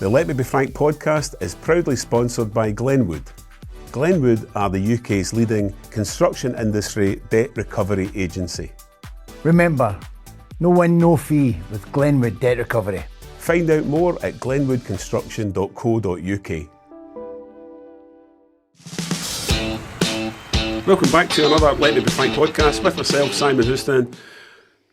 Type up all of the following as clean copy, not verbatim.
The Let Me Be Frank podcast is proudly sponsored by Glenwood. Glenwood are the UK's leading construction industry debt recovery agency. Remember, no win, no fee with Glenwood Debt Recovery. Find out more at glenwoodconstruction.co.uk. Welcome back to another Let Me Be Frank podcast with myself, Simon Houston,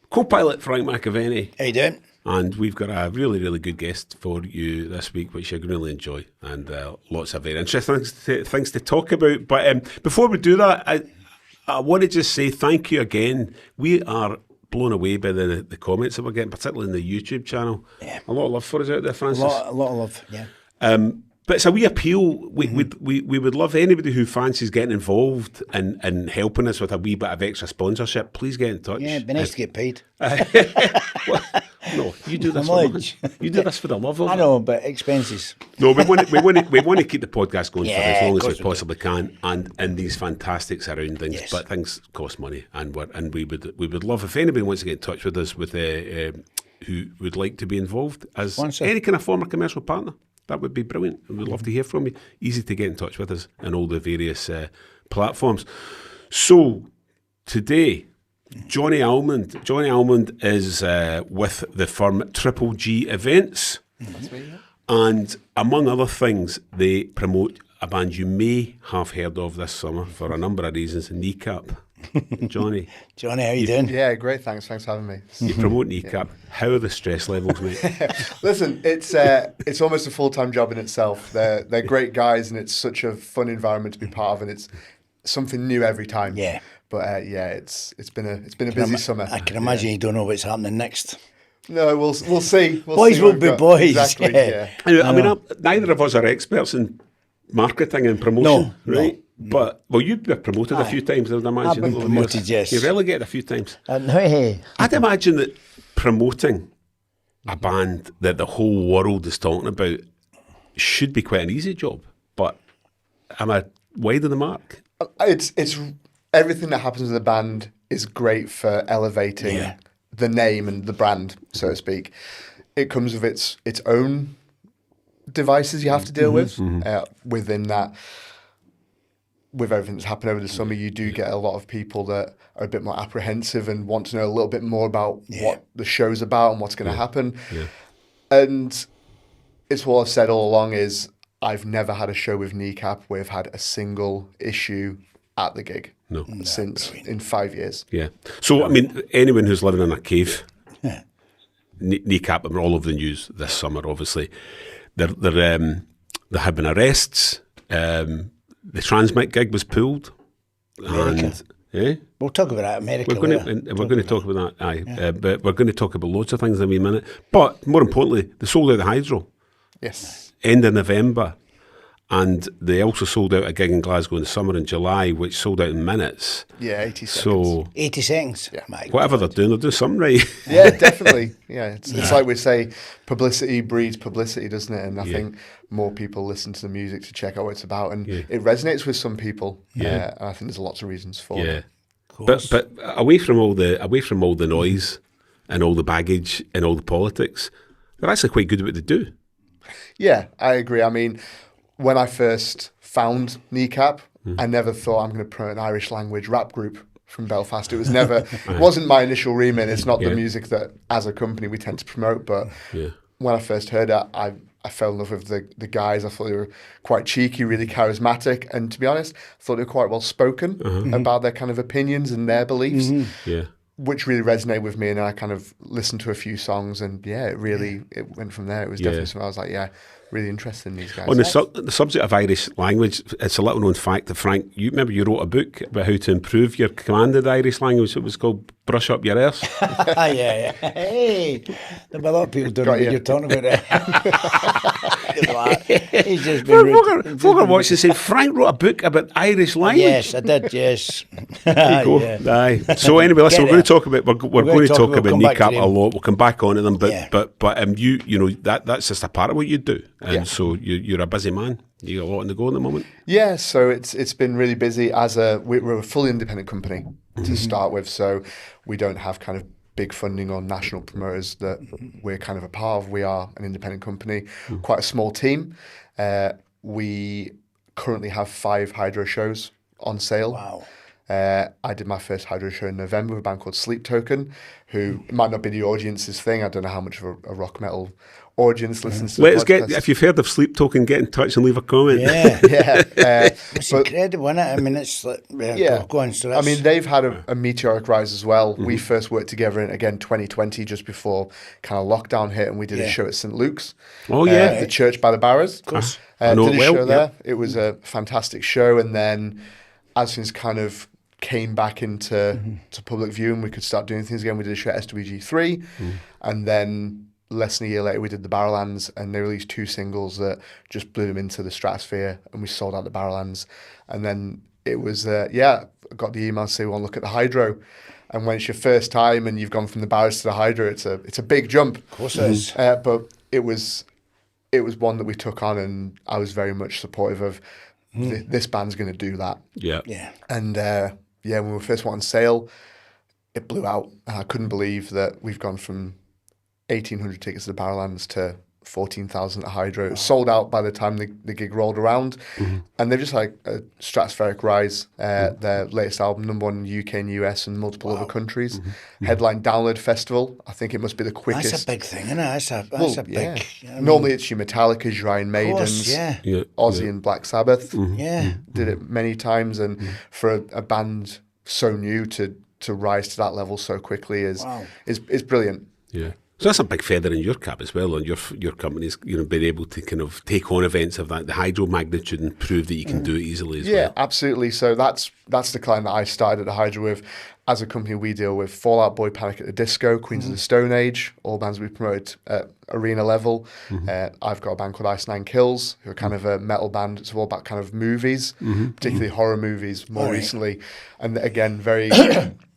co-pilot Frank McAvennie. How you doing? And we've got a really, really good guest for you this week, which you're going to really enjoy, and lots of very interesting things to talk about. But before we do that, I want to just say thank you again. We are blown away by the comments that we're getting, particularly in the YouTube channel. Yeah. A lot of love for us out there, Francis. A lot of love, yeah. But it's a wee appeal. We would love anybody who fancies getting involved and helping us with a wee bit of extra sponsorship. Please get in touch. Yeah, it'd be nice to get paid. Well, no, you do this for you do this for the love of it. I know, but expenses. No, we want to keep the podcast going for as long as we we possibly can, and in these fantastic surroundings. Yes. But things cost money, and we would love if anybody wants to get in touch with us with who would like to be involved as Sponsor. any kind of former commercial partner. That would be brilliant. We'd love to hear from you. Easy to get in touch with us on all the various platforms. So today, Johnny Almond. Johnny Almond is with the firm Triple G Events. That's me, yeah. And among other things, they promote a band you may have heard of this summer for a number of reasons, Kneecap. Johnny, how you doing? Yeah, great. Thanks for having me. you promote Kneecap. How are the stress levels, mate? Listen, it's almost a full-time job in itself. They're great guys, and it's such a fun environment to be part of, and it's something new every time. Yeah. But it's been a busy summer. I can imagine you don't know what's happening next. No, we'll see. Boys will be boys. Exactly. Yeah. I mean, neither of us are experts in marketing and promotion, right? No. But you've been promoted a few times, I would imagine. I've been promoted, yes. You're relegated a few times. Hey. I'd imagine that promoting a band that the whole world is talking about should be quite an easy job. But am I wide of the mark? It's everything that happens in the band is great for elevating the name and the brand, so to speak. It comes with its own devices you have to deal with within that. With everything that's happened over the summer, you do get a lot of people that are a bit more apprehensive and want to know a little bit more about what the show's about and what's going to happen. Yeah. And it's what I've said all along is I've never had a show with Kneecap where we've had a single issue at the gig. No. Since in 5 years. Yeah. So, I mean, anyone who's living in a cave, Kneecap are all over the news this summer, obviously. There have been arrests. The Transmit gig was pulled. America. And, we'll talk about that, America. We're going to talk about that, but we're going to talk about loads of things in a wee minute. But more importantly, they sold out the Hydro. Yes. End of November. And they also sold out a gig in Glasgow in the summer in July, which sold out in minutes. Yeah, 80 seconds. So 80 seconds? Yeah. Whatever they're doing something right. Yeah, definitely. Yeah, it's like we say, publicity breeds publicity, doesn't it? And I think more people listen to the music to check out what it's about. And it resonates with some people. Yeah. I think there's lots of reasons for it. But away from all the noise and all the baggage and all the politics, they're actually quite good at what they do. Yeah, I agree. I mean, when I first found Kneecap, I never thought I'm going to promote an Irish language rap group from Belfast. It was never, it wasn't my initial remit. It's not the music that, as a company, we tend to promote. But when I first heard it, I fell in love with the guys. I thought they were quite cheeky, really charismatic. And to be honest, I thought they were quite well spoken about their kind of opinions and their beliefs. Which really resonated with me. And I kind of listened to a few songs and it went from there. It was definitely something I was like, really interested in these guys. On the subject of Irish language, it's a little known fact that Frank, you wrote a book about how to improve your command of the Irish language. It was called Brush Up Your Arse. Yeah. Hey, there'll be a lot of people don't know what you're talking about. He's just been folk are watching and saying, Frank wrote a book about Irish language. Yes, I did, yes. There you go. Aye. So anyway, listen, we're going to talk about Kneecap a lot. We'll come back on to them, but you know that's just a part of what you do. And so you're a busy man. You got a lot on the go at the moment. Yeah, so it's been really busy. We're a fully independent company to start with, so we don't have kind of big funding or national promoters that we're kind of a part of. We are an independent company, quite a small team. We currently have 5 hydro shows on sale. Wow. I did my first hydro show in November with a band called Sleep Token, who might not be the audience's thing. I don't know how much of a rock metal audience listens to the podcast. If you've heard of Sleep Token, get in touch and leave a comment. Yeah. It's but- incredible, isn't it? I mean, it's like, go on. So I mean, they've had a meteoric rise as well. Mm-hmm. We first worked together in, again, 2020, just before kind of lockdown hit, and we did a show at St. Luke's. Oh, yeah. The church by the Barrows. Of course. I know Did it a well, show there. yeah. It was a fantastic show, and then as things kind of came back into to public view and we could start doing things again, we did a show at SWG3, and then less than a year later we did the Barrowlands, and they released 2 singles that just blew them into the stratosphere, and we sold out the Barrowlands. And then it was I got the email to say, well, look at the hydro. And when it's your first time and you've gone from the Barrows to the hydro, it's a big jump. of course it is. But it was one that we took on, and I was very much supportive of this band's going to do that. Yeah. Yeah. And when we first went on sale, it blew out. And I couldn't believe that we've gone from 1,800 tickets to the Barrowlands to 14,000 at Hydro. It was sold out by the time the gig rolled around. And they've just had a stratospheric rise. Their latest album, #1 in the UK and US and multiple other countries. Headline Download Festival. I think it must be the quickest. That's a big thing, isn't it? That's a big... I mean, Normally it's your Metallicas, your Iron of Maidens, course, yeah. Yeah. Ozzy and Black Sabbath. Yeah. Did it many times, and for a band so new to rise to that level so quickly is brilliant. Yeah. So that's a big feather in your cap as well, on your company's, being able to kind of take on events of that, the hydro magnitude, and prove that you can do it easily as well. Yeah, absolutely. So that's the client that I started at the Hydro with. As a company, we deal with Fall Out Boy, Panic at the Disco, Queens of the Stone Age, all bands we promoted at arena level. I've got a band called Ice Nine Kills, who are kind of a metal band. It's all about kind of movies, particularly horror movies more recently. And again, very,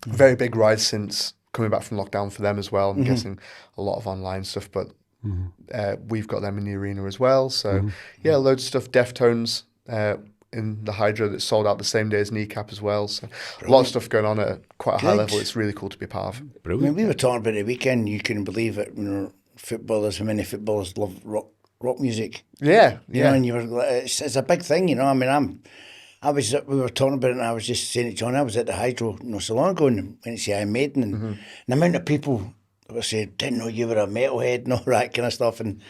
very big rise since coming back from lockdown for them as well. I'm guessing a lot of online stuff, but we've got them in the arena as well. So loads of stuff. Deftones in the Hydro that sold out the same day as Kneecap as well. So a lot of stuff going on at quite a high level. It's really cool to be a part of. I Brilliant. mean, we were talking about the weekend. You couldn't believe it. Footballers, how many footballers love rock music? Yeah, You know, and you were. It's a big thing, I mean, we were talking about it, and I was just saying to John, I was at the Hydro not so long ago, and went to see Iron Maiden, and the amount of people that were saying, didn't know you were a metalhead and all that kind of stuff, and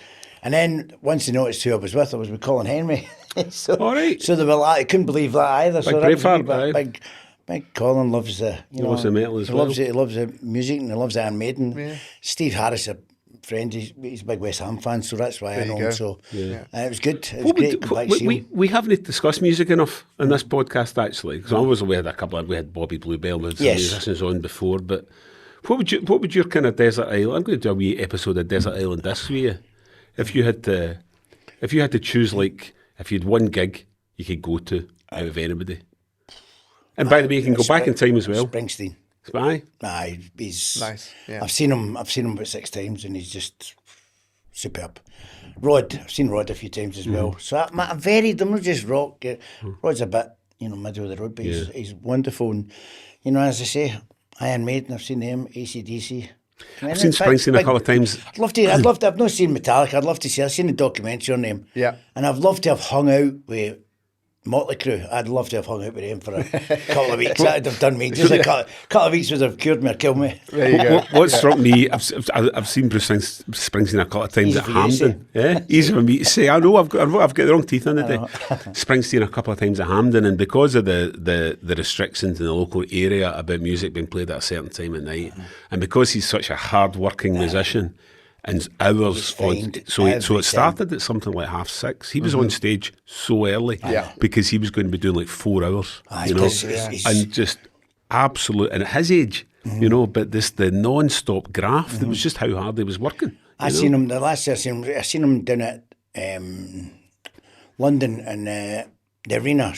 then once they noticed who I was with Colin Henry. So, All right. So they were like, I couldn't believe that either. So that was Braveheart, big Colin loves the, loves the metal as he well. loves it. He loves the music and he loves Iron Maiden. Yeah. Steve Harris, a friend, he's a big West Ham fan, so that's why I know him. So it was good. It was great. Come back to see him. We haven't discussed music enough in this podcast, actually, because obviously we had Bobby Bluebell, we had some musicians on before, but what would your kind of desert island? I'm going to do a wee episode of Desert Island this for you. If you had to choose, like, if you had one gig you could go to out of anybody, and by the way, you can go back in time as well. Springsteen. Aye. Aye, he's Nice. Yeah. I've seen him about 6 times, and he's just superb. Rod, I've seen Rod a few times as well. So I'm varied. I'm not just rock. Rod's a bit, middle of the road, but he's wonderful. And as I say, Iron Maiden, I've seen them. AC/DC. I've seen Springsteen a couple of times. I'd love to. I've not seen Metallica. I'd love to see. I've seen the documentary on them. Yeah. And I'd love to have hung out with Motley Crue. I'd love to have hung out with them for a couple of weeks. That'd have done me. Just a couple of weeks would have cured me or killed me. There you go. What struck me, I've seen Bruce Springsteen a couple of times Easy at for you to Hampden. Yeah, easy for me to say. I know I've got the wrong teeth in the day. Springsteen a couple of times at Hampden, and because of the restrictions in the local area about music being played at a certain time at night, and because he's such a hard-working musician, and hours on, so it started at something like 6:30. He was on stage so early, because he was going to be doing like 4 hours, and just absolute. And at his age, but the non-stop graft. That was just how hard he was working. I seen him the last year. I seen him down at London and the arena,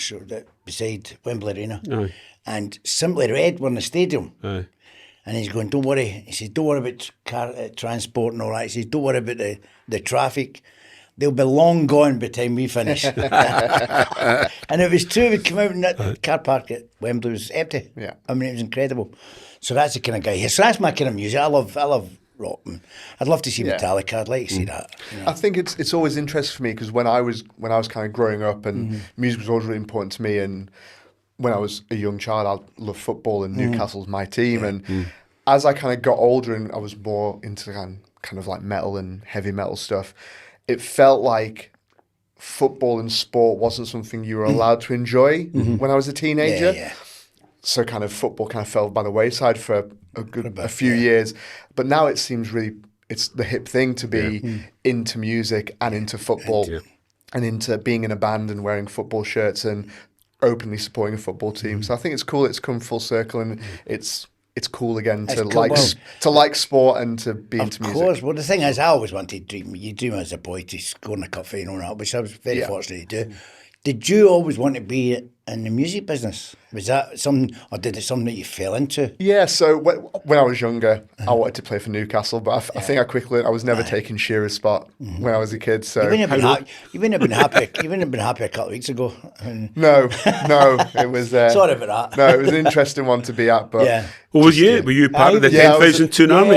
beside Wembley Arena, and Simply Red were in the stadium. Aye. And he's going, don't worry. He says, don't worry about transport and all that. He says, don't worry about the traffic. they'll be long gone by the time we finish. And it was true. We'd come out and that car park at Wembley was empty. Yeah. I mean, it was incredible. So that's the kind of guy here. So that's my kind of music. I love rock. I'd love to see Metallica. I'd like to see that. You know. I think it's always interesting for me because when I was kind of growing up and music was always really important to me, and when I was a young child, I loved football and Newcastle's my team. And as I kind of got older and I was more into kind of like metal and heavy metal stuff, it felt like football and sport wasn't something you were allowed to enjoy when I was a teenager. Yeah. So kind of football kind of fell by the wayside for a few years. But now it seems really, it's the hip thing to be into music and into football and into being in a band and wearing football shirts and openly supporting a football team. So I think it's cool. It's come full circle and it's cool again to like sport and to be into music. Of course. Well, the thing is, I always wanted to dream. You dream as a boy to score in a cup final and all that, which I was very fortunate to do. Did you always want to be in the music business? Was that something, or did it something that you fell into? Yeah, so when I was younger, I wanted to play for Newcastle, but I think I quickly learned I was never taking Shearer's spot when I was a kid. So you wouldn't have been happy. You wouldn't have been happy a couple of weeks ago. No, it was. Sorry about that. No, it was an interesting one to be at, but Well, were you part of the 10,000 army?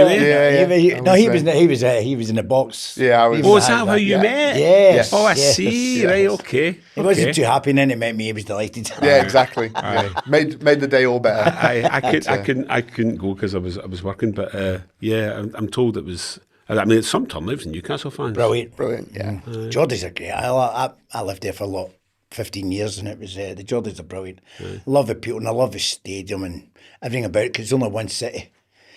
He was in the box. Yeah, I was. Oh, is that how you met? Yes. Oh, I see. Yes. Right. Okay. He wasn't too happy, and then he met me. He was delighted. Yeah, exactly. Made the day all better. I couldn't go because I was working, but I'm told it was. I mean, some turn lives in Newcastle fans. Brilliant. Yeah. Geordies are great. I lived there for 15 years, and it was the Geordies are brilliant. Love the people, and I love the stadium and everything about it. Because it's only one city,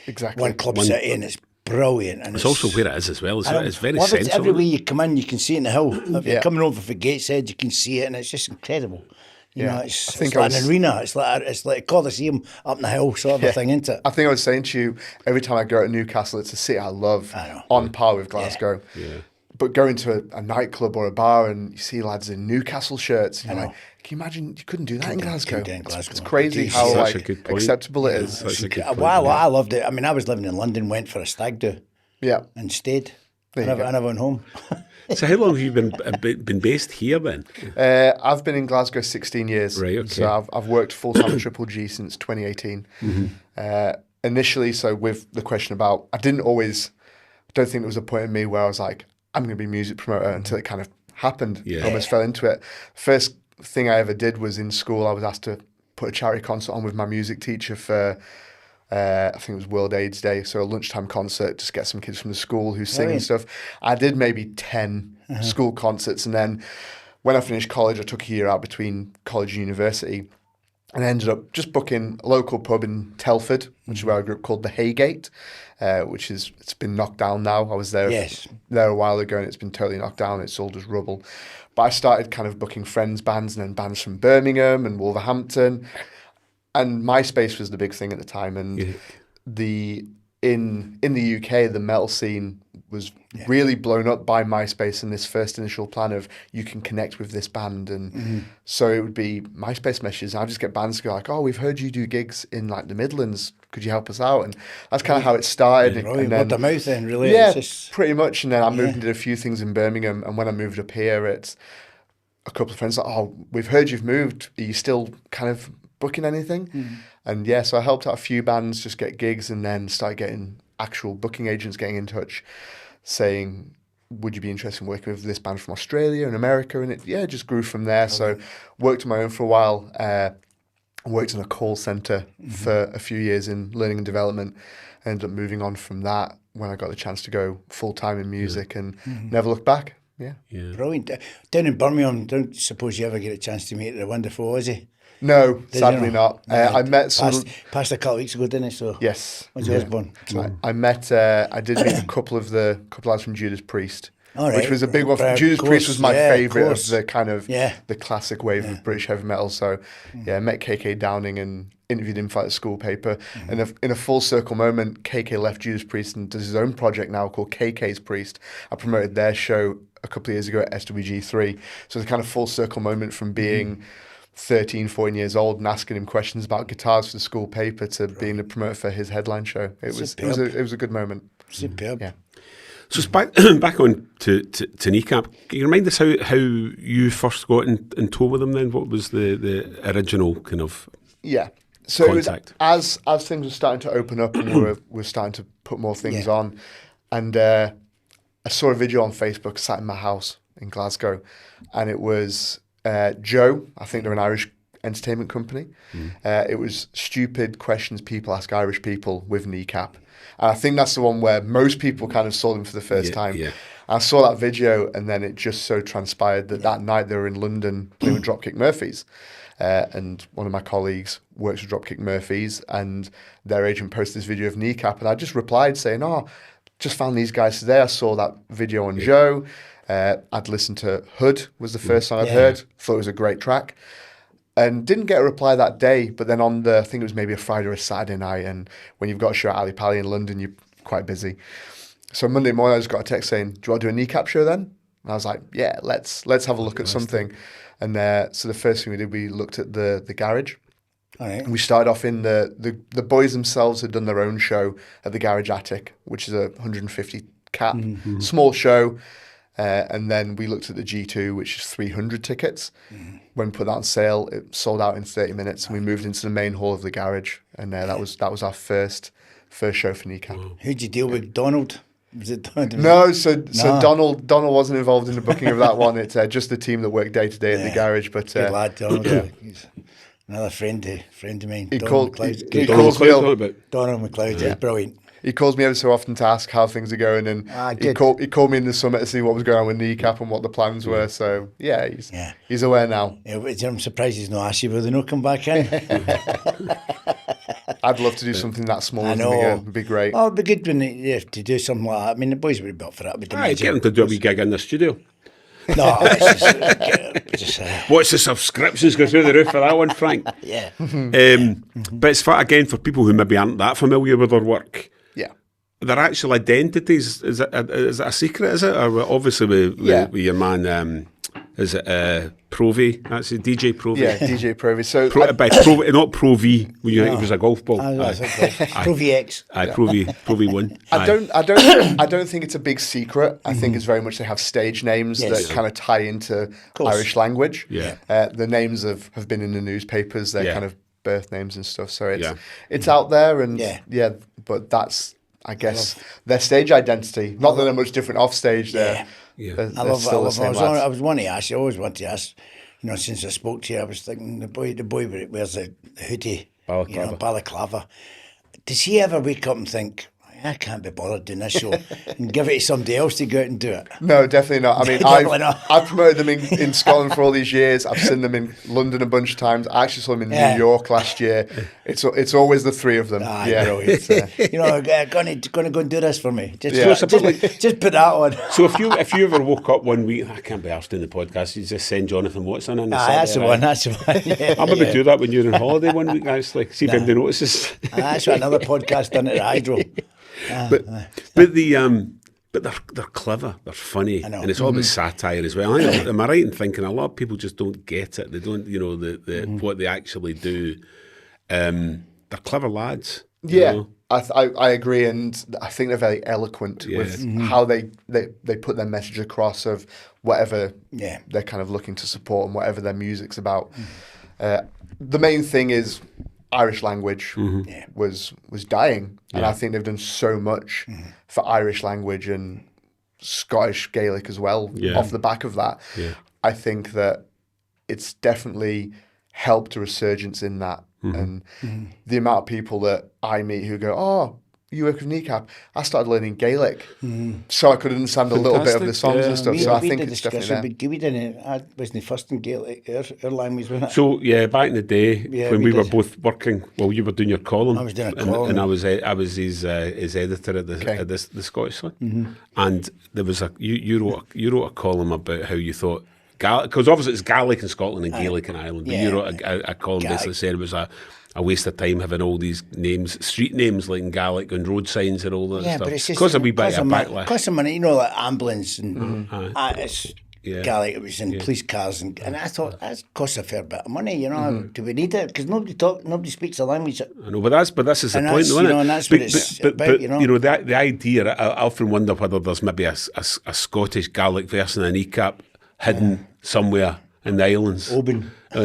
Exactly. one club city, and it's brilliant. And it's also where it is as well. It's very love it. central. Everywhere you come in, you can see it in the hill. If you're coming over from Gateshead, you can see it, and it's just incredible. You know, it's like an arena. It's like a Coliseum up in the hill sort of a thing, isn't it? I think I was saying to you, every time I go to Newcastle, it's a city I love, on par with Glasgow. Yeah. But going to a nightclub or a bar and you see lads in Newcastle shirts, and you're like, can you imagine you couldn't do that in Glasgow? It's crazy how acceptable it is. I loved it. I mean, I was living in London, went for a stag do, and stayed. I never went home. So how long have you been based here then? I've been in Glasgow 16 years. Right, okay. So I've worked full-time at Triple G since 2018. Initially, so with the question about, I don't think there was a point in me where I was like, I'm going to be a music promoter until it kind of happened. I almost fell into it. First thing I ever did was in school, I was asked to put a charity concert on with my music teacher for I think it was World AIDS Day, so a lunchtime concert, just get some kids from the school who sing and stuff. I did maybe 10 school concerts, and then when I finished college, I took a year out between college and university, and I ended up just booking a local pub in Telford, which is where I grew up, called the Haygate, it's been knocked down now. I was there a while ago, and it's been totally knocked down. It's all just rubble. But I started kind of booking friends' bands and then bands from Birmingham and Wolverhampton. And MySpace was the big thing at the time, and in the UK, the metal scene was really blown up by MySpace and this first initial plan of you can connect with this band, and so it would be MySpace messages. And I'd just get bands to go like, "Oh, we've heard you do gigs in like the Midlands. Could you help us out?" And that's kind of how it started. And then word of mouth, then really. Yeah, pretty much. And then I moved and did a few things in Birmingham, and when I moved up here, it's a couple of friends like, "Oh, we've heard you've moved. Are you still kind of booking anything?" And so I helped out a few bands just get gigs, and then started getting actual booking agents getting in touch saying, would you be interested in working with this band from Australia and America? And it just grew from there. So worked on my own for a while. Worked in a call centre for a few years in learning and development. Ended up moving on from that when I got the chance to go full-time in music and never looked back. Yeah. Brilliant. Down in Birmingham, don't suppose you ever get a chance to meet the wonderful Ozzy? No, sadly not. I met some... Passed a couple of weeks ago, didn't he? So yes. Ozzy Osbourne. I did meet a couple of lads from Judas Priest, right. which was a big one. Judas Priest was my favourite of the kind of the classic wave of British heavy metal. So I met KK Downing and interviewed him for the school paper. And in a full circle moment, KK left Judas Priest and does his own project now called KK's Priest. I promoted their show a couple of years ago at SWG3. So it's a kind of full circle moment from being 13, 14 years old and asking him questions about guitars for the school paper to being the promoter for his headline show. It was a good moment. Superb. Yeah. So it's back on to Kneecap. Can you remind us how you first got in tour with them then? What was the original kind of So contact? It was as things were starting to open up and we're starting to put more things on. And I saw a video on Facebook, sat in my house in Glasgow, and it was Joe, I think they're an Irish entertainment company. It was stupid questions people ask Irish people with Kneecap. And I think that's the one where most people kind of saw them for the first time. Yeah. I saw that video, and then it just so transpired that night they were in London playing with Dropkick Murphys. And one of my colleagues works with Dropkick Murphys, and their agent posted this video of Kneecap, and I just replied saying, just found these guys today. I saw that video on Joe. I'd listened to Hood, was the first song I'd heard. Thought it was a great track. And didn't get a reply that day, but then I think it was maybe a Friday or a Saturday night, and when you've got a show at Ali Pali in London, you're quite busy. So Monday morning, I just got a text saying, do you want to do a Kneecap show then? And I was like, yeah, let's have a look at something. And so the first thing we did, we looked at the garage. All right. And we started off in the boys themselves had done their own show at the Garage Attic, which is a 150 cap, small show. And then we looked at the G2, which is 300 tickets. When we put that on sale, it sold out in 30 minutes, and we moved into the main hall of the garage, and that was our first show for Kneecap. Who'd you deal with? Donald? Was it Donald? No, so Donald wasn't involved in the booking of that one. It's just the team that work day to day at the garage. But good lad, Donald. He's another friend of mine. He Donald calls McLeod. Donald McLeod, he's brilliant. He calls me every so often to ask how things are going, and he called me in the summer to see what was going on with Kneecap and what the plans were. So he's aware now. Yeah, I'm surprised he's not asked you, will they not come back in? I'd love to do something that small with him again. It'd be great. Oh, it'd be good when you have to do something like that. I mean, the boys would be up for that. Get them to do a wee gig in the studio. No, it's just What's the subscriptions go through the roof for that one, Frank? Yeah. But it's for people who maybe aren't that familiar with their work. Yeah. Their actual identities, is it a secret, is it? Or obviously with your man, is it Provi? That's it, DJ Provi. Yeah, DJ Provi. So not Provi, when you think it was a golf ball. Provi X. Provi 1. I don't think it's a big secret. I think it's very much they have stage names that kind of tie into Irish language. Yeah. The names have been in the newspapers, their kind of birth names and stuff. So it's out there, and but that's, I guess, their stage identity. Not that they're much different off stage. I was wanting to ask. I always want to ask. You know, since I spoke to you, I was thinking the boy wears a hoodie, balaclava. Does he ever wake up and think, I can't be bothered doing this show, and give it to somebody else to go out and do it? No, definitely not. I mean, I've promoted them in Scotland for all these years. I've seen them in London a bunch of times. I actually saw them in New York last year. It's always the three of them. Brilliant. You know, going to go and do this for me. Just put that on. So if you ever woke up one week, I can't be asked in the podcast, you just send Jonathan Watson in. That's the one. Yeah, I'll maybe do that when you're on holiday one week, actually. See if anybody notices. That's what another podcast done at the Hydro. But they're clever, they're funny, and it's all about satire as well. Am I right in thinking a lot of people just don't get it? They don't, what they actually do. They're clever lads. Yeah, you know? I agree, and I think they're very eloquent with how they put their message across of whatever they're kind of looking to support and whatever their music's about. The main thing is Irish language was dying, and I think they've done so much for Irish language and Scottish Gaelic as well off the back of that. I think that it's definitely helped a resurgence in that, and the amount of people that I meet who go, oh, you work with Kneecap. I started learning Gaelic so I could understand a little bit of the songs and stuff. So I think it's definitely there. We didn't. I wasn't first in Gaelic. Our language, wasn't it? So back in the day when we were both working, well, you were doing your column. I was doing a column, and I was his editor at the Scottish Sun. And there was you wrote a column about how you thought, because obviously it's Gaelic in Scotland and Gaelic in Ireland. But you wrote a column basically saying it was a waste of time having all these names, street names like in Gaelic and road signs and all that stuff. But it's just because a wee bit of backlash. Because of money, you know, like ambulance and Gaelic. It was in police cars, and I thought that costs a fair bit of money. You know, do we need it? Because nobody speaks the language. I know, but this is the point, though, isn't it? And that's what it's about. You know, the idea. I often wonder whether there's maybe a Scottish Gaelic version of Kneecap hidden somewhere in the islands. Oban. Or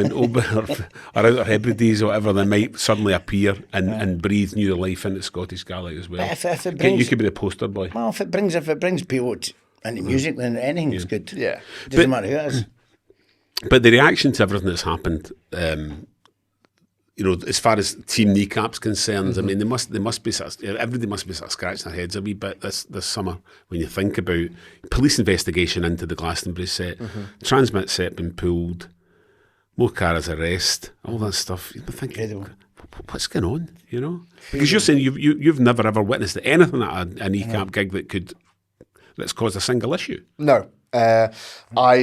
out of Hebrides or whatever, they might suddenly appear and breathe new life into Scottish Gaelic as well. But if it brings, you could be the poster boy. Well, if it brings people into music, then anything's good. Yeah. It doesn't matter who it is. But the reaction to everything that's happened, as far as Team Kneecap's concerned, I mean, they must be everybody must be sort of scratching their heads a wee bit this summer when you think about police investigation into the Glastonbury set, Transmit set being pulled, Mo Cara's arrest, all that stuff. You'd be thinking, what's going on? You know, because you're saying you've never ever witnessed anything at a Kneecap gig that's caused a single issue. No, I've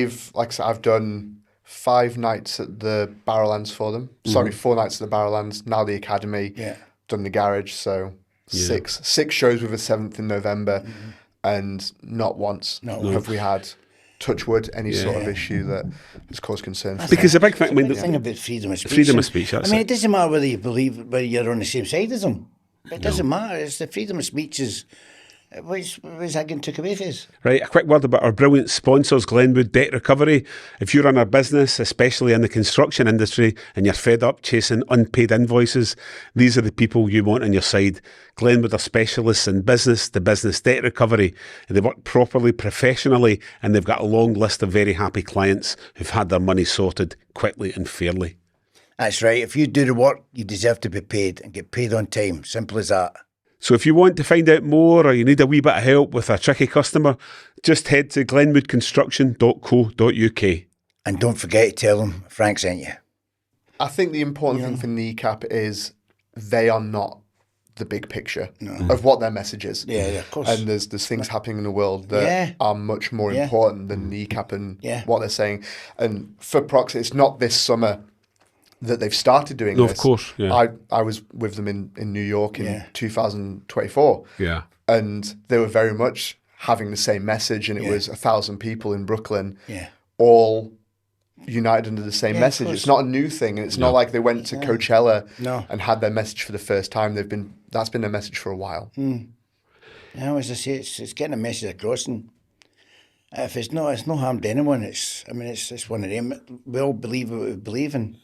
done 5 nights at the Barrowlands for them. Sorry, 4 nights at the Barrowlands. Now the Academy. Yeah. Done the Garage. So 6 shows with the 7th in November, and not once have we had, touch wood, any sort of issue that has caused concern. Because the big thing, the thing about freedom of speech. Freedom of speech. That's it doesn't matter whether you're on the same side as them. It doesn't matter. It's the freedom of speech is. What's that getting took away from us? Right, a quick word about our brilliant sponsors, Glenwood Debt Recovery. If you run a business, especially in the construction industry, and you're fed up chasing unpaid invoices, these are the people you want on your side. Glenwood are specialists in business-to-business debt recovery. They work properly, professionally, and they've got a long list of very happy clients who've had their money sorted quickly and fairly. That's right. If you do the work, you deserve to be paid and get paid on time. Simple as that. So if you want to find out more or you need a wee bit of help with a tricky customer, just head to glenwoodconstruction.co.uk. And don't forget to tell them Frank sent you. I think the important thing for Kneecap is they are not the big picture of what their message is. Yeah, of course. And there's things happening in the world that are much more important than Kneecap and what they're saying. And for Prox, it's not this summer that they've started doing this. Of course, I was with them in New York in 2024. Yeah. And they were very much having the same message, and it was 1,000 people in Brooklyn all united under the same message. It's not a new thing, and it's not like they went to Coachella and had their message for the first time. That's been their message for a while. Yeah, as I say, it's getting a message across, and if it's no harm to anyone. It's one of them. We all believe what we believe in.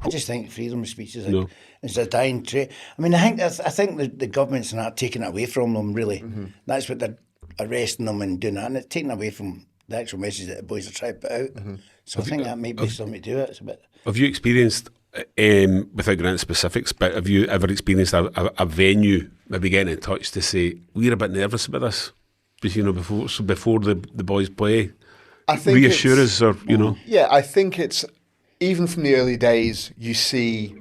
I just think freedom of speech is a dying trait. I mean, I think the government's not taking it away from them, really. That's what they're arresting them and doing that, and it's taking away from the actual message that the boys are trying to put out. So I think that might be something to do it. It's a bit. Have you experienced, without going into specifics, but have you ever experienced a venue maybe getting in touch to say, we're a bit nervous about this, before the boys play? I think reassure us, or Yeah, I think it's, even from the early days, you see,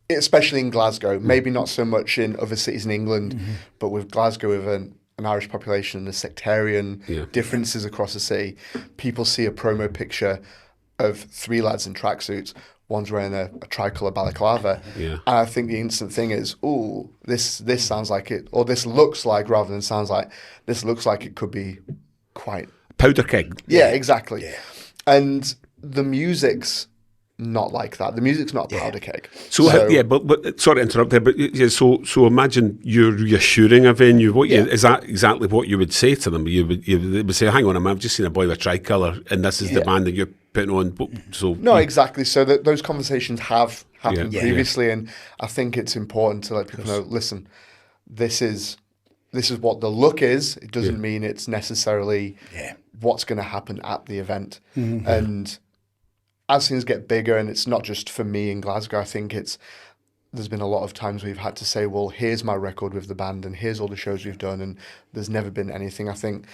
especially in Glasgow, maybe not so much in other cities in England, but with Glasgow, with an Irish population and the sectarian differences across the city, people see a promo picture of 3 lads in tracksuits. One's wearing a tricolour balaclava. And I think the instant thing is, this sounds like it, or this looks like, rather than sounds like, this looks like it could be quite... Powder keg. Yeah, exactly. Yeah. And the music's not like that. The music's not a powder keg. So but sorry to interrupt there, but so imagine you're reassuring a venue. Is that exactly what you would say to them? You would say, hang on a minute, I've just seen a boy with tricolour, and this is the band that you're putting on. So no, exactly. So those conversations have happened previously, and I think it's important to let people know, listen, this is what the look is. It doesn't mean it's necessarily what's going to happen at the event. And as things get bigger, and it's not just for me in Glasgow, I think there's been a lot of times we've had to say, well, here's my record with the band, and here's all the shows we've done, and there's never been anything. I think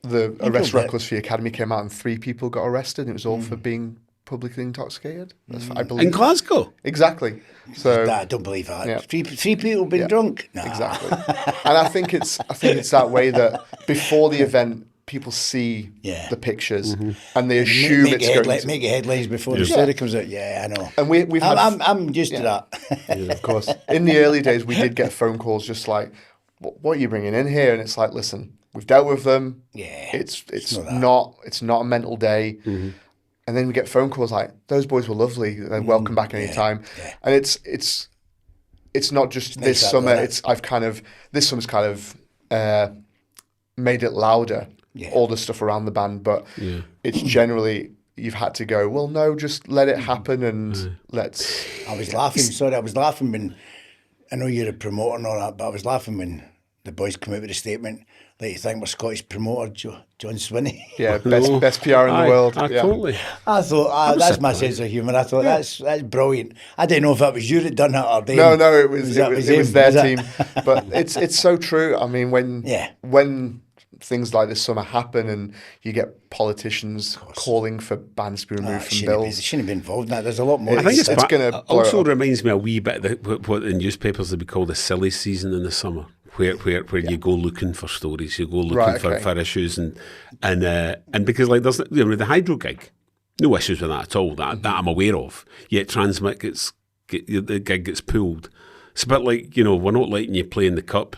the arrest records for the Academy came out, and 3 people got arrested, and it was all for being publicly intoxicated. That's what I believe. In Glasgow? Exactly. So I don't believe that. Yeah. Three people been drunk? Nah. Exactly. And I think it's that way that before the event, people see the pictures and they assume it's going to... Make headlines before the story comes out. Yeah, I know. And we've had... I'm used to that. Yeah, of course. In the early days, we did get phone calls just like, what are you bringing in here? And it's like, listen, we've dealt with them. Yeah, It's not a mental day. Mm-hmm. And then we get phone calls like, those boys were lovely. They're welcome back anytime. Yeah. And it's not just this nice summer. that. This summer's kind of made it louder. Yeah. All the stuff around the band, but it's generally you've had to go. Well, no, just let it happen and let's. I was laughing. Sorry, I was laughing when I know you're a promoter and all that, but I was laughing when the boys come out with a statement like, you think we're Scottish promoter John Swinney. Yeah, best PR in the world. Yeah. Totally. I thought that's my sense of humour. I thought that's brilliant. I didn't know if that was you that done that or them. No, it was their team. It? But it's so true. I mean, when things like this summer happen and you get politicians calling for bands to be removed from bills. They shouldn't be involved in that. There's a lot more. I think it's going to also reminds me a wee bit of what the newspapers would be called the silly season in the summer, where you go looking for stories, you go looking for issues, and because like there's the Hydro gig, no issues with that at all that I'm aware of. Yet Transmit the gig gets pulled. It's a bit like we're not letting you play in the cup,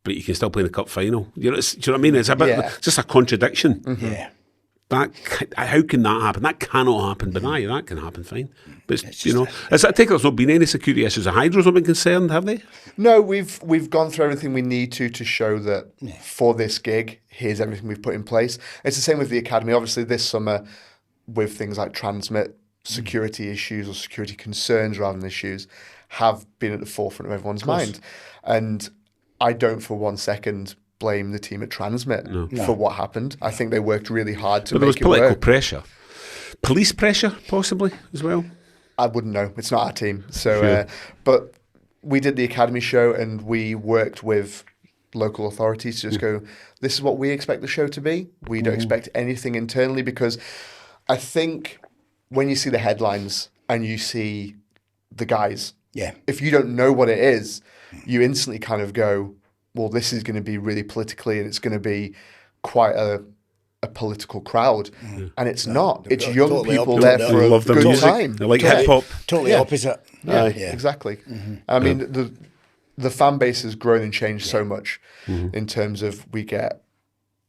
but you can still play in the cup final. Do you know what I mean? It's a bit just a contradiction. Mm-hmm. Yeah. How can that happen? That cannot happen. But that can happen fine. But I take it there's not been any security issues. The Hydro's not been concerned, have they? No, we've gone through everything we need to show that for this gig, here's everything we've put in place. It's the same with the Academy. Obviously, this summer, with things like Transmit, security issues or security concerns rather than issues have been at the forefront of everyone's mind. And I don't for 1 second blame the team at Transmit for what happened. I think they worked really hard to make it work. But there was political pressure. Police pressure, possibly, as well? I wouldn't know. It's not our team. So, but we did the Academy show and we worked with local authorities to just go, this is what we expect the show to be. We don't expect anything internally, because I think when you see the headlines and you see the guys, if you don't know what it is, you instantly kind of go, well, this is going to be really politically and it's going to be quite a political crowd. And it's not. It's young totally people there for a good time. They like hip-hop. Totally opposite. Yeah, exactly. I mean, the fan base has grown and changed so much in terms of we get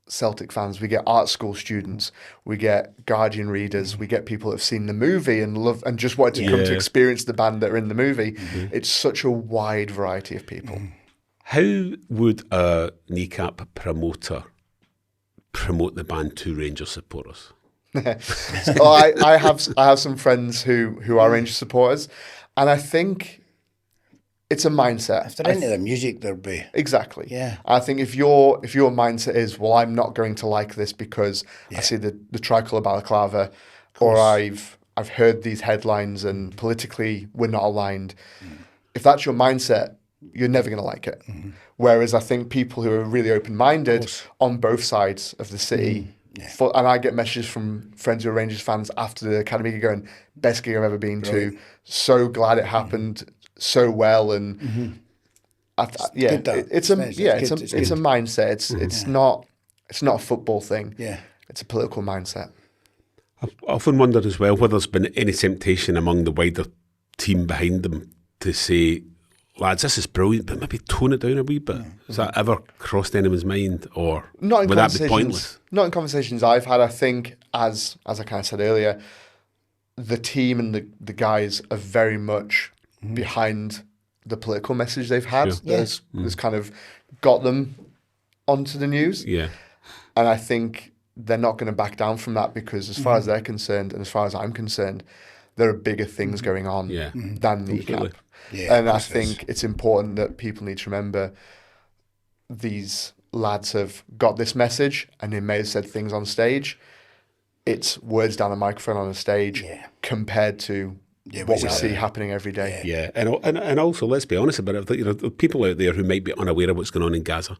Celtic fans, we get art school students, we get Guardian readers, we get people that have seen the movie and love and just wanted to come to experience the band that are in the movie. It's such a wide variety of people. How would a Kneecap promoter promote the band to Rangers supporters? I have some friends who are Rangers supporters, and I think it's a mindset. If they're into the music, they'll be exactly. Yeah, I think if your mindset is, well, I'm not going to like this because I see the tricolour balaclava, or I've heard these headlines and politically we're not aligned. If that's your mindset, you're never going to like it. Whereas I think people who are really open-minded on both sides of the city, and I get messages from friends who are Rangers fans after the Academy gig going, best gig I've ever been to, so glad it happened so well, and it's a mindset. It's not a football thing. Yeah, it's a political mindset. I've often wondered as well whether there's been any temptation among the wider team behind them to say, lads, this is brilliant, but maybe tone it down a wee bit. Has that ever crossed anyone's mind, or would that be pointless? Not in conversations I've had. I think, as I kind of said earlier, the team and the guys are very much behind the political message they've had. That's kind of got them onto the news. Yeah. And I think they're not going to back down from that, because as far as they're concerned, and as far as I'm concerned, there are bigger things going on than Kneecap. Yeah, and I think it's important that people need to remember these lads have got this message, and they may have said things on stage. It's words down a microphone on a stage compared to what we see happening every day. Yeah, and also, let's be honest about it. There are people out there who might be unaware of what's going on in Gaza.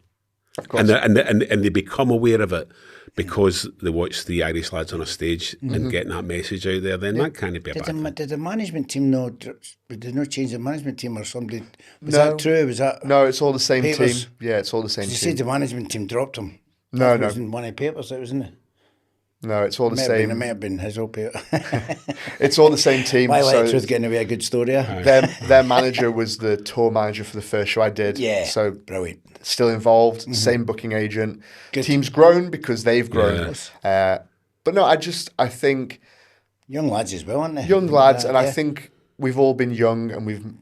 Of course. And they become aware of it because they watch the Irish lads on a stage and getting that message out there. Then that can't be a bad thing. Did the management team know? Did they not change the management team or somebody? Was that true? Was that? No, it's all the same team. Yeah, it's all the same team. You said the management team dropped him. No. It was in one of the papers, it was, isn't it? No, it's all the It same. might have been his opiate. It's all the same team. Why so let truth getting away a good story? their manager was the tour manager for the first show I did. Yeah, so brilliant. Still involved, same booking agent. Good. Team's grown because they've grown. But no, I think young lads as well, aren't they? young lads, and I think we've all been young, and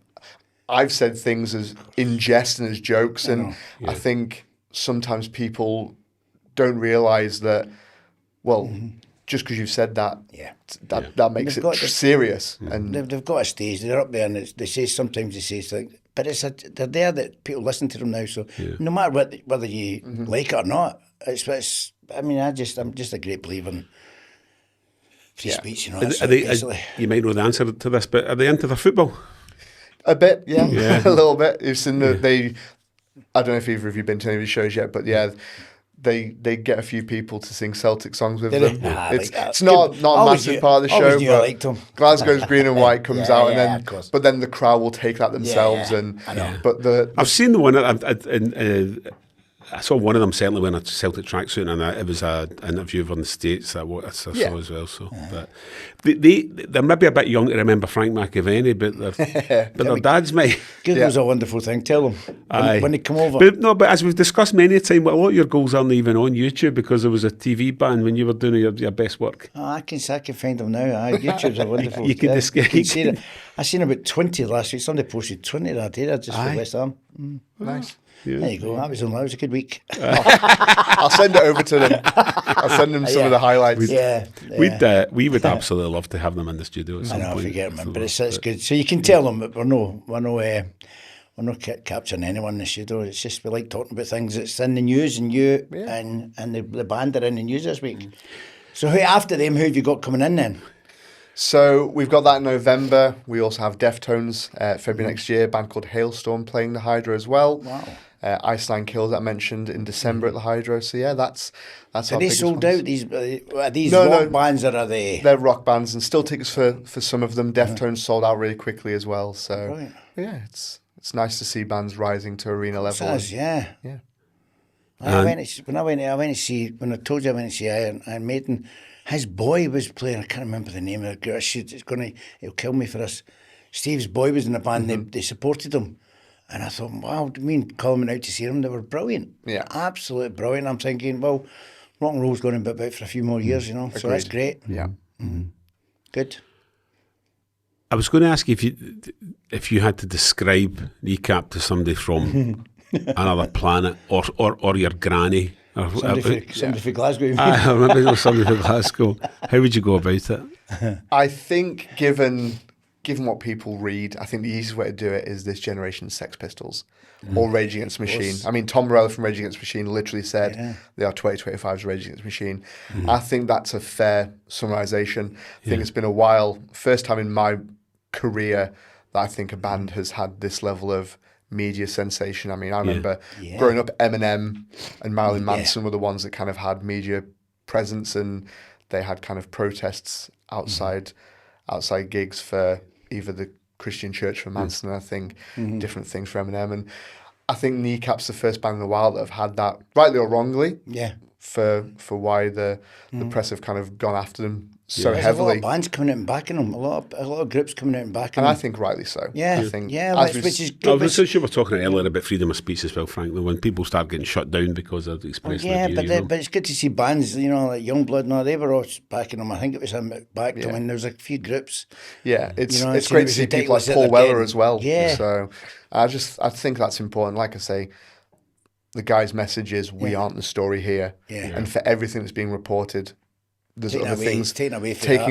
I've said things as in jest and as jokes, and I think sometimes people don't realise that. Well, just because you've said that, that makes it serious. And they've got a stage. They're up there, and they say sometimes they say things, but they're there that people listen to them now. So no matter whether you like it or not, it's. I mean, I'm just a great believer in free speech. You know, you might know the answer to this, but are they into their football? A bit, yeah. A little bit. You've seen I don't know if either of you been to any of these shows yet, but they get a few people to sing Celtic songs with them. It's not a massive part of the show, but Glasgow's green and white comes out, and then but then the crowd will take that themselves. I've seen the one. I saw one of them certainly wearing a Celtic tracksuit, and it was an interview from the States that I saw as well. So, but they're maybe a bit young to remember Frank McAvennie, but their dads might. Google's a wonderful thing. Tell them when they come over. But as we've discussed many a time, a lot of your goals aren't even on YouTube because there was a TV ban when you were doing your best work. Oh, I can find them now. YouTube's a wonderful. You can see it. I seen about 20 last week. Somebody posted 20 that day. Just for West Ham. Nice. Yeah. There you go. That was a good week. I'll send it over to them. I'll send them some of the highlights. We would absolutely love to have them in the studio at some point. I forget them, but it's good. So you can tell them that we're not capturing anyone in the studio. It's just we like talking about things that's in the news, and and the band are in the news this week. So after them, who have you got coming in then? So we've got that in November. We also have Deftones February next year. A band called Hailstorm playing the Hydro as well. Wow. Iceland Kills that I mentioned in December at the Hydro. So that's are they sold out? Are these rock bands, or are they? They're rock bands, and still tickets for some of them. Deftones sold out really quickly as well. So it's nice to see bands rising to arena level. It is, yeah. When I told you I went to see Iron Maiden, his boy was playing. I can't remember the name of the girl. He'll kill me for this. Steve's boy was in the band. They supported him. And I thought, wow, I mean, calling out to see them, they were brilliant. Yeah. Absolutely brilliant. I'm thinking, well, rock and roll's going to be about for a few more years, you know. Agreed. So that's great. Yeah. Good. I was going to ask you if you had to describe Kneecap to somebody from another planet or your granny. Somebody from Glasgow. Maybe it was somebody from Glasgow. How would you go about it? I think given what people read, I think the easiest way to do it is this generation's Sex Pistols or Rage Against the Machine. I mean, Tom Morello from Rage Against the Machine literally said they are 2025's Rage Against the Machine. I think that's a fair summarisation. I think it's been a while, first time in my career that I think a band has had this level of media sensation. I mean, I remember growing up, Eminem and Marilyn Manson were the ones that kind of had media presence, and they had kind of protests outside gigs for either the Christian church for Manson, and I think different things for Eminem. And I think Kneecap's the first band in a while that have had that, rightly or wrongly, for why the press have kind of gone after them so There's heavily. A lot of bands coming out and backing them. A lot of groups coming out and backing them. And I think rightly so. Yeah, I think which is good. Since you were talking earlier about freedom of speech as well, frankly, when people start getting shut down because of expressing their views. But it's good to see bands, you know, like Youngblood, they were all backing them. I think it was him back to when there was a few groups. Yeah, it's great to see people like Paul Weller as well. Yeah. So I think that's important. Like I say, the guy's message is we aren't the story here. Yeah. And for everything that's being reported, there's other things taking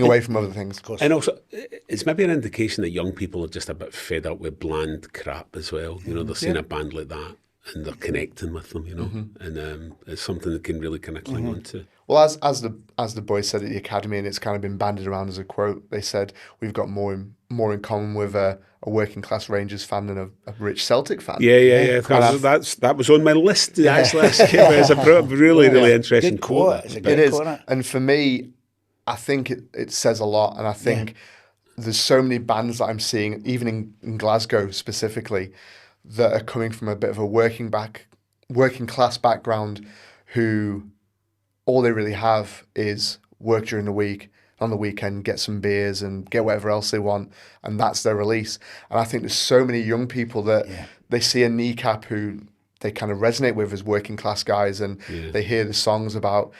away from other things. Of course. And also, it's maybe an indication that young people are just a bit fed up with bland crap as well. You know, they're seeing a band like that and they're connecting with them, you know, and it's something that can really kind of cling on to. Well, as the boys said at the Academy, and it's kind of been bandied around as a quote, they said, we've got more in common with a working class Rangers fan than a rich Celtic fan. Yeah. That was on my list. Actually, it's a really interesting quote. It's a good quote. It is. And for me, I think it says a lot. And I think there's so many bands that I'm seeing, even in Glasgow specifically, that are coming from a bit of a working class background, who all they really have is work during the week, on the weekend, get some beers and get whatever else they want, and that's their release. And I think there's so many young people that they see a Kneecap who they kind of resonate with as working class guys, and they hear the songs about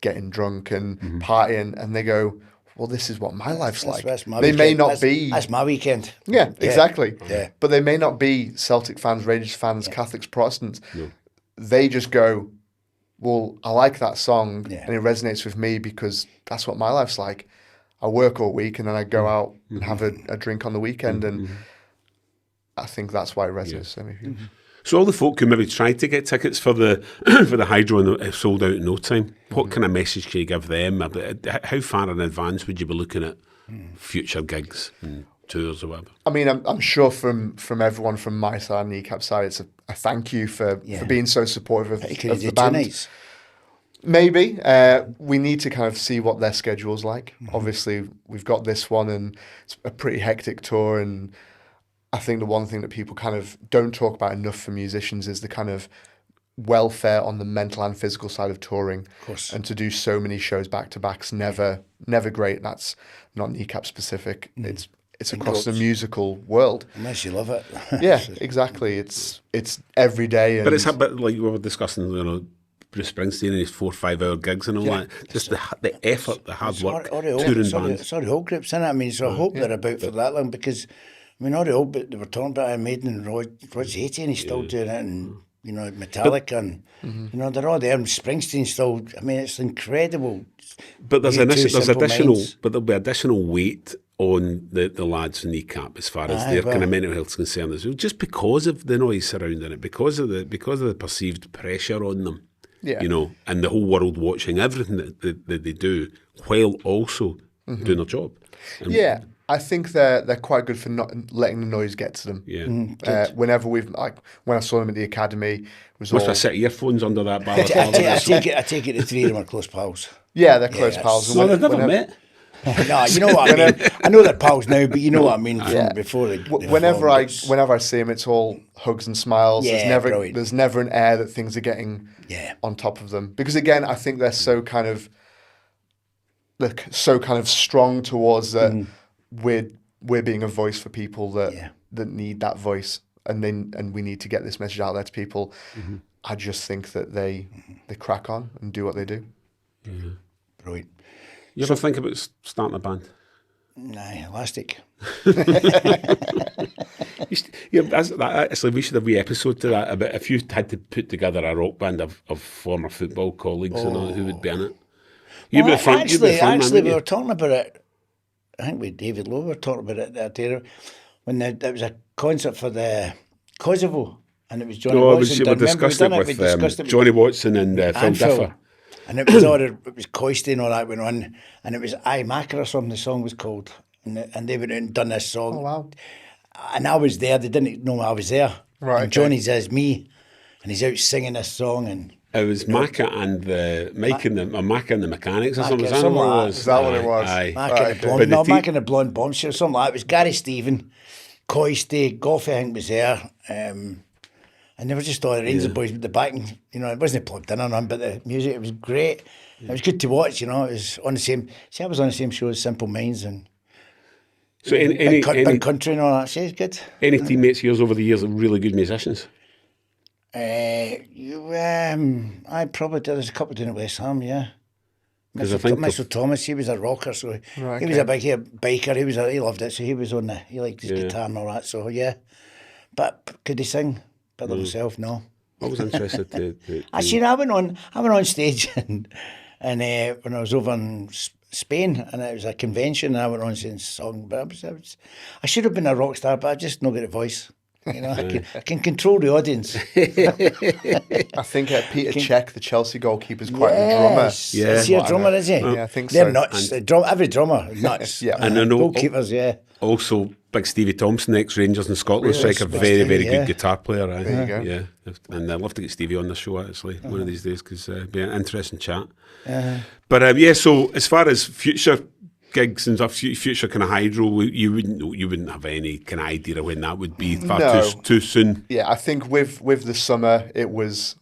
getting drunk and partying, and they go, well, this is what my life's like. That's my they weekend. may not be... That's my weekend. Yeah, exactly. Yeah. But they may not be Celtic fans, Rangers fans, Catholics, Protestants. No. They just go, well, I like that song and it resonates with me because that's what my life's like. I work all week and then I go out and have a drink on the weekend, and I think that's why it resonates so many people. So all the folk who maybe tried to get tickets for the for the Hydro and sold out in no time, what kind of message can you give them? How far in advance would you be looking at future gigs and tours or whatever? I mean, I'm sure from everyone from my side, Kneecap side, it's a thank you for being so supportive of the band. Nights? Maybe. We need to kind of see what their schedule's like. Obviously, we've got this one and it's a pretty hectic tour, and I think the one thing that people kind of don't talk about enough for musicians is the kind of welfare on the mental and physical side of touring. Of course. And to do so many shows back to back's never great. That's not Kneecap specific. It's across the musical world. Unless you love it. Yeah, exactly. It's every day. And but it's like we were discussing, Bruce Springsteen and his 4 or 5 hour gigs and all that. Just the effort, the hard work, touring bands. Sorry, whole groups, isn't it? I mean, so I hope they're about for that long, because I mean, all the old, but they were talking about Iron Maiden and Rod's 80 and he's still doing it, and Metallica, and they're all there, and Springsteen's still. I mean, it's incredible. But there's there'll be additional weight on the lads in Kneecap as far as their kind of mental health is concerned as well, just because of the noise surrounding it, because of the perceived pressure on them. Yeah. And the whole world watching everything that they do while also doing their job. And I think they're quite good for not letting the noise get to them. Yeah. Whenever when I saw them at the academy, it was must have set earphones under that bar. I take it the three of them are close pals. Yeah, they're close pals. No, they've never met. No, you know what I mean. I know they're pals now, but you know what I mean from before. Whenever I see them, it's all hugs and smiles. Yeah, there's never an air that things are getting on top of them, because again, I think they're so kind of strong towards that. We're being a voice for people that need that voice, and we need to get this message out there to people. I just think that they crack on and do what they do. Brilliant. You ever think about starting a band? Nah, elastic. Actually, we should have a wee episode to that about if you had to put together a rock band of former football colleagues and all, who would be in it. We were talking about it. I think with David Lowe, we were talking about it that day when there was a concert for the Kosovo, and it was Johnny Watson. We discussed it with Johnny Watson and Phil Differ. And it was it was Coisty and all that went on, and it was I Macker or something. The song was called, and they went out and done this song. Oh wow! And I was there. They didn't know I was there. Right. And Johnny's as me, and he's out singing this song. And it was Macca and the Macca and the Mechanics or something. Is that what it was? Aye. Macca and the Blonde Bombshell, something like that. It was Gary Stephen, Coisty, Goffey, I think was there. And they were just all the Rangers boys with the backing, it wasn't plugged in on them, but the music, it was great. It was good to watch, it was on the same, I was on the same show as Simple Minds and so Big Country and all that, it's good. Any teammates of yours over the years are really good musicians? I probably did, there's a couple doing at West Ham, yeah. Mr. Thomas, he was a rocker, so he was a big biker, he loved it, so he was he liked his guitar and all that, so yeah. But could he sing? By himself, no. I was interested to Actually, I went on stage and when I was over in Spain, and it was a convention, and I went on singing a song, but I should have been a rock star, but I just not got a voice. I can control the audience. I think Peter Cech, the Chelsea goalkeeper, is quite a drummer. Yeah, is he a drummer? Is he? Yeah, I think they're so. Nuts. Every drummer nuts. And I know goalkeepers. Also, big Stevie Thompson, ex-Rangers and Scotland striker, very, very good guitar player. There you go. Yeah, and I'd love to get Stevie on the show actually one of these days, because it'd be an interesting chat. But so as far as future gigs and stuff, future kind of Hydro, you wouldn't have any kind of idea of when that would be. Too soon. Yeah, I think with the summer, it was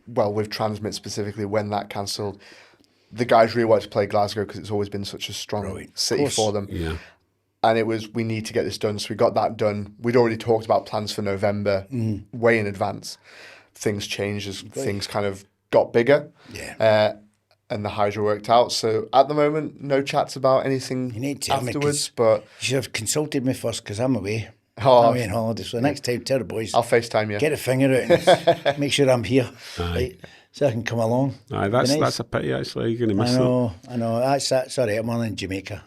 with Transmit specifically, when that cancelled, the guys really wanted to play Glasgow because it's always been such a strong city for them. Yeah. And it was, we need to get this done. So we got that done. We'd already talked about plans for November way in advance. Things changed as things kind of got bigger. Yeah. And the Hydro worked out. So at the moment, no chats about anything You need to tell me, afterwards. 'cause But you should have consulted me first because I'm away. Oh. I'm away on holiday. So the next time, tell the boys, I'll FaceTime you. get a finger out and make sure I'm here. Right, so I can come along. Aye, Be nice. that's a pity, actually. You're going to miss I know. That's that. Sorry, I'm only in Jamaica.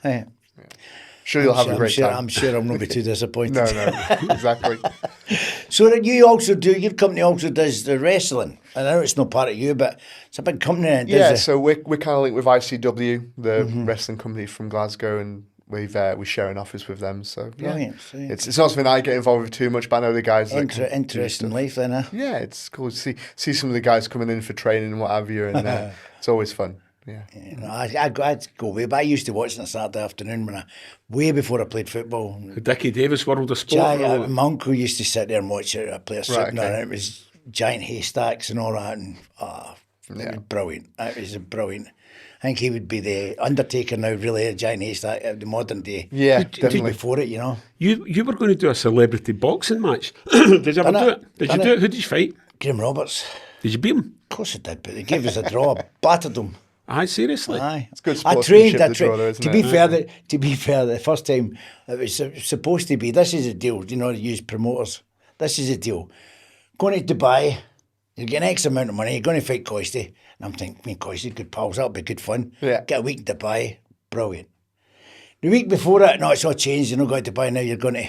Sure, you'll have a great time. I'm sure I'll not be too disappointed. No, exactly. So that you also do, your company also does the wrestling. I know it's not part of you, but it's a big company. And it does Yeah, the- so we're kind of linked with ICW, the wrestling company from Glasgow, and we share an office with them. So yeah, Brilliant. So, it's not something I get involved with too much, but I know the guys. That can do interesting stuff. life, then, huh? Yeah, it's cool to see some of the guys coming in for training and what have you, and it's always fun. Yeah. You know, I'd go away, but I used to watch on a Saturday afternoon way before I played football. it. Dickie Davis, World of Sport. My uncle used to sit there and watch it. I play a Right, and it was giant haystacks and all that, and it was brilliant. It was brilliant. I think he would be the Undertaker now, really, a giant haystack of the modern day. Yeah, Just definitely. before it, you know. You were going to do a celebrity boxing match. Did you ever Done do it. it? Did Done you do it. it? Who did you fight? Graham Roberts. Did you beat him? Of course I did, but they gave us a draw. I battered them. Aye, seriously? Aye. It's good I sportsmanship, trained. the draw, though, isn't To it? be fair, the first time it was supposed to be. This is a deal. You know, to use promoters. This is a deal. Going to Dubai, you're getting X amount of money. You're going to fight Coisty, and I'm thinking, me and Coisty, good pals. That'll be good fun. Yeah. Get a week in Dubai, brilliant. The week before that, no, it's all changed. You're not going to Dubai now. You're going to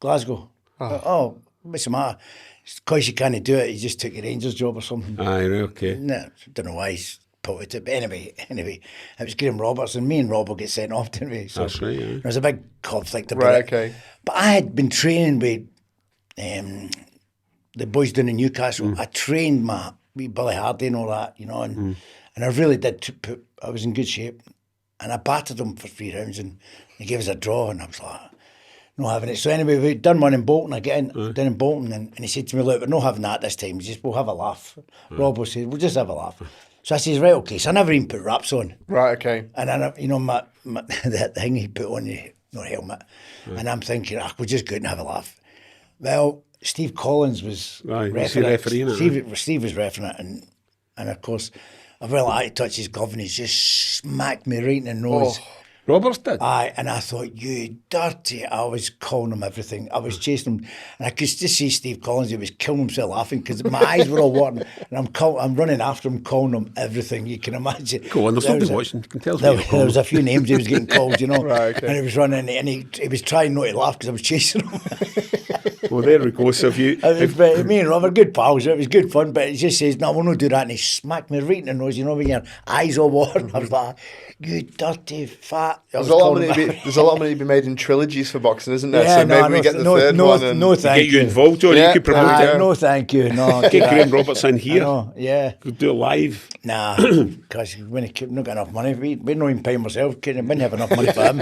Glasgow. Oh, what's the matter? Coisty can't do it. He just took a Rangers job or something. Aye, right, okay. No, don't know why he's put it. But anyway, it was Graham Roberts, and me and Rob will get sent off, didn't we? So That's right, yeah. there was a big conflict about Right, it. okay. But I had been training with the boys down in Newcastle. I trained my wee Billy Hardy and all that, you know, and I really did I was in good shape. And I battered them for 3 rounds, and he gave us a draw, and I was like, not having it. So anyway, we'd done one in Bolton. I get in, down in Bolton, and he said to me, look, we're not having that this time. We'll have a laugh. Rob will say, we'll just have a laugh. So I says, right, okay. So I never even put wraps on. Right, okay. And then, you know, my that thing he put on, no helmet. And I'm thinking, we'll just go out and have a laugh. Well, Steve Collins was Aye, was he refereeing it? Steve was refereeing it. And of course, I really had to touch his glove, and he just smacked me right in the nose. Roberts did? Aye, and I thought, you dirty. I was calling him everything. I was chasing him, and I could just see Steve Collins. He was killing himself laughing because my eyes were all watering, and I'm running after him, calling him everything you can imagine. Go on, there's There nobody was a- watching. You can tell us There, what you're there was calling. a few names he was getting called, you know. Right, okay. And he was running, and he was trying not to laugh because I was chasing him. Well, there we go. So if you... But me and Rob are good pals. It was good fun, but he just says, no, we'll not do that. And he smacked me right in the nose, you know, when your eyes all watering. I was like, you dirty fat. There's a lot of money to be made in trilogies for boxing, isn't there? Yeah, so maybe no, we get the no, third no, one. And no, get thank you you. involved, John. Yeah, You could promote yeah. it. No, thank you. No, Get Graham Roberts in here. No, yeah. Could do it live. Nah, because we not got enough money. We're not even paying myself. We didn't have enough money for him.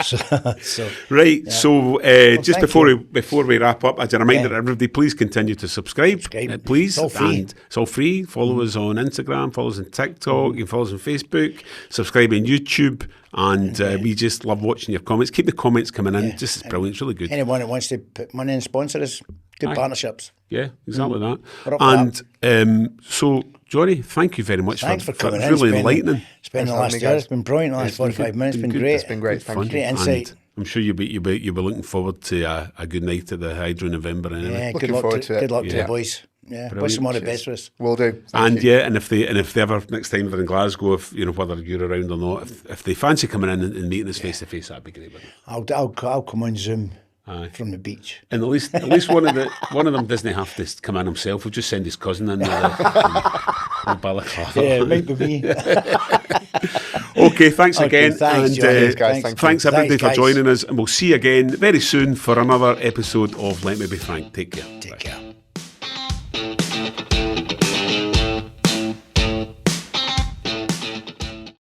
so Right, so just thank before we wrap up, as a reminder to everybody, please continue to subscribe. Please. It's all free. And it's all free. Follow us on Instagram, follow us on TikTok, you can follow us on Facebook, subscribe on YouTube, and we just love watching your comments. Keep the comments coming in. Just it's brilliant. It's really good. anyone that wants to put money and sponsor us, good partnerships. Yeah, exactly that. We're up for And so, Johnny, thank you very much Thanks for coming it's in. really enlightening. Spending the Thanks for last having me, year. guys. It's been brilliant. The last 45 minutes. It's been good. great. It's been great. Thank you. Great insight. And I'm sure you'll be looking forward to a good night at the Hydro in November anyway. Yeah, Looking good luck forward to it. Good luck to Yeah. the boys. Yeah, Brilliant. wish them all the best for us. Will do. And Thank you. yeah, and if they ever next time they're in Glasgow, if you know whether you're around or not, if they fancy coming in and meeting us face to face, that'd be great. Wouldn't it? I'll come on Zoom Aye. from the beach. And at least one of them doesn't have to come in himself. We'll just send his cousin in with a balaclava. Yeah, it might be me. Okay, thanks Okay, again, thanks, and Johnny. Thanks, guys. Thank you. thanks everybody Thanks, for guys. joining us, and we'll see you again very soon for another episode of Let Me Be Frank. Take care. Take care.